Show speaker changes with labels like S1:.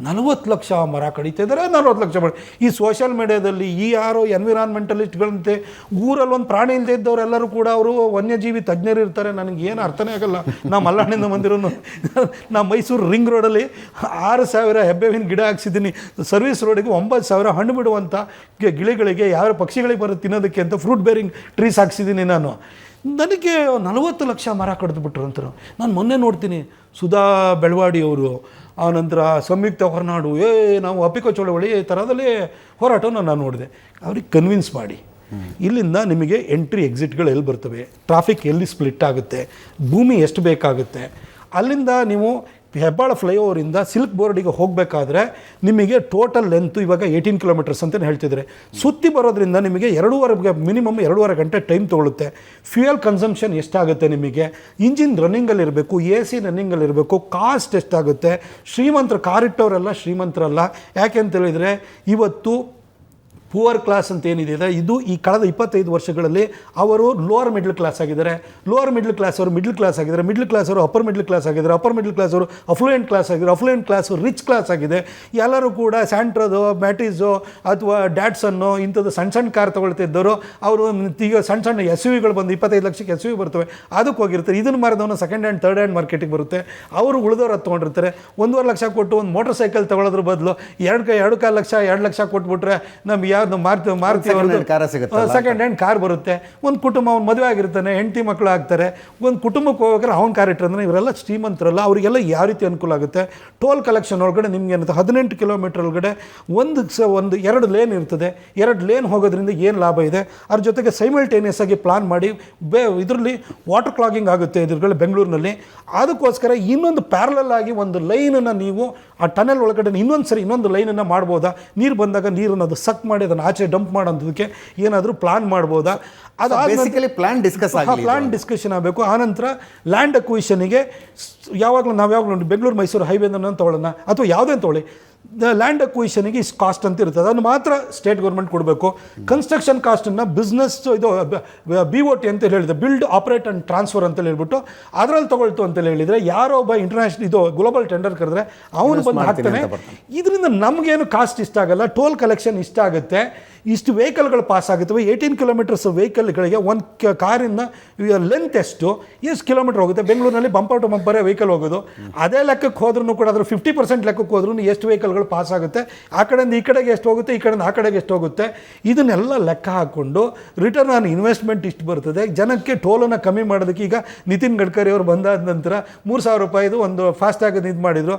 S1: 40 ಲಕ್ಷ ಮರ ಕಡಿತಾ ಇದ್ದಾರೆ, 40 ಲಕ್ಷ ಮರ. ಈ ಸೋಷಿಯಲ್ ಮೀಡಿಯಾದಲ್ಲಿ ಈ ಯಾರೋ ಎನ್ವಿರಾನ್ಮೆಂಟಲಿಸ್ಟ್ಗಳಂತೆ ಊರಲ್ಲಿ ಒಂದು ಪ್ರಾಣಿ ಇಲ್ಲದೆ ಇದ್ದವರೆಲ್ಲರೂ ಕೂಡ ಅವರು ವನ್ಯಜೀವಿ ತಜ್ಞರು ಇರ್ತಾರೆ. ನನಗೆ ಏನು ಅರ್ಥನೇ ಆಗಲ್ಲ. ನಾ ಮಲ್ನಾಡಿನಿಂದ ಬಂದಿರೋನು. ನಾ ಮೈಸೂರು ರಿಂಗ್ ರೋಡಲ್ಲಿ 6,000 ಹೆಬ್ಬೇವಿನ ಗಿಡ ಹಾಕ್ಸಿದ್ದೀನಿ. ಸರ್ವಿಸ್ ರೋಡಿಗೆ 9,000 ಹಣ್ಣು ಬಿಡುವಂಥ ಗಿಳಿಗಳಿಗೆ, ಯಾವ ಪಕ್ಷಿಗಳಿಗೆ ಬರೋ ತಿನ್ನೋದಕ್ಕೆ ಅಂತ ಫ್ರೂಟ್ ಬೇರಿಂಗ್ ಟ್ರೀಸ್ ಹಾಕ್ಸಿದ್ದೀನಿ ನಾನು. ನನಗೆ 40 ಲಕ್ಷ ಮರ ಕಡಿದ್ಬಿಟ್ರು ಅಂತ. ನಾನು ಮೊನ್ನೆ ನೋಡ್ತೀನಿ ಸುಧಾ ಬೆಳವಾಡಿಯವರು, ಆನಂತರ ಸಂಯುಕ್ತ ಹೊರನಾಡು, ನಾವು ಅಪ್ಪಿಕೋ ಚಳವಳಿ ಈ ಥರದಲ್ಲಿ ಹೋರಾಟವನ್ನು ನಾನು ನೋಡಿದೆ. ಅವ್ರಿಗೆ ಕನ್ವಿನ್ಸ್ ಮಾಡಿ, ಇಲ್ಲಿಂದ ನಿಮಗೆ ಎಂಟ್ರಿ ಎಕ್ಸಿಟ್ಗಳು ಎಲ್ಲಿ ಬರ್ತವೆ, ಟ್ರಾಫಿಕ್ ಎಲ್ಲಿ ಸ್ಪ್ಲಿಟ್ ಆಗುತ್ತೆ, ಭೂಮಿ ಎಷ್ಟು ಬೇಕಾಗುತ್ತೆ, ಅಲ್ಲಿಂದ ನೀವು ಹೆಬ್ಬಾಳ ಫ್ಲೈಓವರಿಂದ ಸಿಲ್ಕ್ ಬೋರ್ಡಿಗೆ ಹೋಗಬೇಕಾದ್ರೆ ನಿಮಗೆ ಟೋಟಲ್ ಲೆಂತು ಇವಾಗ 18 ಕಿಲೋಮೀಟರ್ಸ್ ಅಂತಲೇ ಹೇಳ್ತಿದ್ದಾರೆ. ಸುತ್ತಿ ಬರೋದ್ರಿಂದ ನಿಮಗೆ 2.5 ಗಂಟೆ ಟೈಮ್ ತೊಗೊಳುತ್ತೆ. ಫ್ಯೂಯಲ್ ಕನ್ಸಂಪ್ಷನ್ ಎಷ್ಟಾಗುತ್ತೆ ನಿಮಗೆ, ಇಂಜಿನ್ ರನ್ನಿಂಗಲ್ಲಿರಬೇಕು, AC ರನ್ನಿಂಗಲ್ಲಿರಬೇಕು, ಕಾಸ್ಟ್ ಎಷ್ಟಾಗುತ್ತೆ. ಶ್ರೀಮಂತರು ಕಾರಿಟ್ಟವರೆಲ್ಲ ಶ್ರೀಮಂತರಲ್ಲ. ಯಾಕೆ ಅಂತ ಹೇಳಿದರೆ ಇವತ್ತು ಪುವರ್ ಕ್ಲಾಸ್ ಅಂತ ಏನಿದೆ ಇದು ಈ ಕಳೆದ 25 ವರ್ಷಗಳಲ್ಲಿ ಅವರು ಲೋವರ್ ಮಿಡ್ಲ್ ಕ್ಲಾಸ್ ಆಗಿದ್ದಾರೆ. ಲೋವರ್ ಮಿಡ್ಲ್ ಕ್ಲಾಸ್ ಅವರು ಮಿಡ್ಲ್ ಕ್ಲಾಸ್ ಆಗಿದ್ದಾರೆ. ಮಿಡ್ಲ್ ಕ್ಲಾಸ್ ಅವರು ಅಪ್ಪರ್ ಮಿಡ್ಲ್ ಕ್ಲಾಸ್ ಆಗಿದ್ದಾರೆ. ಅಪ್ಪರ್ ಮಿಡ್ಲ್ ಕ್ಲಾಸ್ ಅವರು ಅಫ್ಲೂಯೆಂಟ್ ಕ್ಲಾಸ್ ಆಗಿದ್ದಾರೆ. ಅಫ್ಲೂಯೆಂಟ್ ಕ್ಲಾಸ್ ರಿಚ್ ಕ್ಲಾಸ್ ಆಗಿದೆ. ಎಲ್ಲರೂ ಕೂಡ ಸ್ಯಾಂಟ್ರೋದು, ಮ್ಯಾಟಿಸೋ ಅಥವಾ ಡ್ಯಾಟ್ಸನ್ನು ಇಂಥದ್ದು ಸಣ್ಣ ಸಣ್ಣ ಕಾರ್ ತೊಗೊಳ್ತಿದ್ದವರು ಅವರು ಈಗ ಸಣ್ಣ SUVಗಳು ಬಂದು 25 ಲಕ್ಷಕ್ಕೆ SUV ಬರ್ತವೆ, ಅದಕ್ಕೆ ಹೋಗಿರ್ತಾರೆ. ಇದನ್ನು ಮಾರಿದವನು ಸೆಕೆಂಡ್ ಹ್ಯಾಂಡ್ ಥರ್ಡ್ ಹ್ಯಾಂಡ್ ಮಾರ್ಕೆಟಿಗೆ ಬರುತ್ತೆ. ಅವರು ಉಳಿದವ್ರು ಅದು ತೊಗೊಂಡಿರ್ತಾರೆ. 1.5 ಲಕ್ಷ ಕೊಟ್ಟು ಒಂದು ಮೋಟರ್ ಸೈಕಲ್ ತೊಗೊಳೋದ್ರ ಬದಲು 2.5 ಲಕ್ಷ 2 ಲಕ್ಷ ಕೊಟ್ಬಿಟ್ರೆ ನಮ್ಗೆ ಯಾವ್ದು ಮಾರುತಿ ಸೆಕೆಂಡ್ ಹ್ಯಾಂಡ್ ಕಾರ್ ಬರುತ್ತೆ. ಒಂದು ಕುಟುಂಬ, ಅವ್ನು ಮದುವೆ ಆಗಿರ್ತಾನೆ, ಹೆಂಡತಿ ಮಕ್ಕಳು ಆಗ್ತಾರೆ, ಒಂದು ಕುಟುಂಬಕ್ಕೆ ಹೋಗ್ಬೇಕಾದ್ರೆ ಅವ್ನು ಕಾರ್ ಇಟ್ಟರೆ ಇವರೆಲ್ಲ ಶ್ರೀಮಂತರಲ್ಲ. ಅವರಿಗೆಲ್ಲ ಯಾವ ರೀತಿ ಅನುಕೂಲ ಆಗುತ್ತೆ. ಟೋಲ್ ಕಲೆಕ್ಷನ್ ಒಳಗಡೆ ನಿಮ್ಗೆ ಏನಂತ 18 ಕಿಲೋಮೀಟರ್ ಒಳಗಡೆ ಒಂದು 2 ಲೇನ್ ಇರ್ತದೆ. 2 ಲೇನ್ ಹೋಗೋದ್ರಿಂದ ಏನು ಲಾಭ ಇದೆ, ಅದ್ರ ಜೊತೆಗೆ ಸೈಮಲ್ಟೇನಿಯಸ್ ಆಗಿ ಪ್ಲಾನ್ ಮಾಡಿ ಇದರಲ್ಲಿ ವಾಟರ್ ಕ್ಲಾಗಿಂಗ್ ಆಗುತ್ತೆ ಇದ್ರಲ್ಲಿ ಬೆಂಗಳೂರಿನಲ್ಲಿ. ಅದಕ್ಕೋಸ್ಕರ ಇನ್ನೊಂದು ಪ್ಯಾರಲಲ್ ಆಗಿ ಒಂದು ಲೈನನ್ನು ನೀವು ಆ ಟನೆಲ್ ಒಳಗಡೆ ಇನ್ನೊಂದು ಲೈನನ್ನು ಮಾಡ್ಬೋದಾ, ನೀರು ಬಂದಾಗ ನೀರನ್ನು ಅದು ಸಕ್ ಮಾಡಿ ಅದನ್ನು ಆಚೆ ಡಂಪ್ ಮಾಡೋದಕ್ಕೆ ಏನಾದರೂ ಪ್ಲಾನ್ ಮಾಡ್ಬೋದಾ. ಅದು
S2: ಬೇಸಿಕಲಿ ಪ್ಲಾನ್
S1: ಡಿಸ್ಕಷನ್ ಆಗಬೇಕು. ಆನಂತರ ಲ್ಯಾಂಡ್ ಅಕ್ವಿಷನಿಗೆ ನಾವ್ಯಾವಾಗಲೂ ಬೆಂಗಳೂರು ಮೈಸೂರು ಹೈವೇನ ತೊಗೊಳ್ಳೋಣ ಅಥವಾ ಯಾವುದೇ ತೊಗೊಳ್ಳಿ, ಲ್ಯಾಂಡ್ ಅಕ್ವಿಷನಿಗೆ ಇಷ್ಟು ಕಾಸ್ಟ್ ಅಂತ ಇರ್ತದೆ, ಅದನ್ನು ಮಾತ್ರ ಸ್ಟೇಟ್ ಗೌರ್ಮೆಂಟ್ ಕೊಡಬೇಕು. ಕನ್ಸ್ಟ್ರಕ್ಷನ್ ಕಾಸ್ಟನ್ನು ಬಿಸ್ನೆಸ್ ಇದು BOT ಅಂತ ಹೇಳಿದೆ, ಬಿಲ್ಡ್ ಆಪರೇಟ್ ಆ್ಯಂಡ್ ಟ್ರಾನ್ಸ್ಫರ್ ಅಂತ ಹೇಳ್ಬಿಟ್ಟು ಅದರಲ್ಲಿ ತೊಗೊಳ್ತು ಅಂತ ಹೇಳಿದರೆ ಯಾರೋ ಒಬ್ಬ ಇಂಟರ್ನ್ಯಾಷನಲ್ ಇದು ಗ್ಲೋಬಲ್ ಟೆಂಡರ್ ಕರೆದ್ರೆ ಅವನು ಬಂದು ಹಾಕ್ತಾನೆ. ಇದರಿಂದ ನಮಗೇನು ಕಾಸ್ಟ್ ಇಷ್ಟ ಆಗಲ್ಲ, ಟೋಲ್ ಕಲೆಕ್ಷನ್ ಇಷ್ಟ ಆಗುತ್ತೆ. ಇಷ್ಟು ವೆಹಿಕಲ್ಗಳು ಪಾಸ್ ಆಗುತ್ತವೆ. 18 ಕಿಲೋಮೀಟರ್ಸ್ ವೆಹಿಕಲ್ಗಳಿಗೆ ಒಂದು ಕಾರಿನ ಲೆಂತ್ ಎಷ್ಟು ಕಿಲೋಮೀಟರ್ ಹೋಗುತ್ತೆ. ಬೆಂಗಳೂರಿನಲ್ಲಿ ಬಂಪರ್ ಟು ಬಂಪರೇ ವೆಹಿಕಲ್ ಹೋಗೋದು. ಅದೇ ಲೆಕ್ಕಕ್ಕೆ ಹೋದ್ರೂ ಕೂಡ ಅದರ 50% ಲೆಕ್ಕಕ್ಕೆ ಹೋದ್ರೂ ಎಷ್ಟು ವೆಹಿಕಲ್ಗಳು ಪಾಸ್ ಆಗುತ್ತೆ, ಆ ಕಡೆಯಿಂದ ಈ ಕಡೆಗೆ ಎಷ್ಟು ಹೋಗುತ್ತೆ, ಈ ಕಡೆಯಿಂದ ಆ ಕಡೆಗೆ ಎಷ್ಟು ಹೋಗುತ್ತೆ, ಇದನ್ನೆಲ್ಲ ಲೆಕ್ಕ ಹಾಕ್ಕೊಂಡು ರಿಟರ್ನ್ ಆನ್ ಇನ್ವೆಸ್ಟ್ಮೆಂಟ್ ಇಷ್ಟು ಬರ್ತದೆ. ಜನಕ್ಕೆ ಟೋಲನ್ನು ಕಮ್ಮಿ ಮಾಡೋದಕ್ಕೆ ಈಗ ನಿತಿನ್ ಗಡ್ಕರಿ ಅವರು ಬಂದಾದ ನಂತರ 3,000 ರೂಪಾಯಿದು ಒಂದು ಫಾಸ್ಟ್ಯಾಗ್ ಇದು ಮಾಡಿದರು.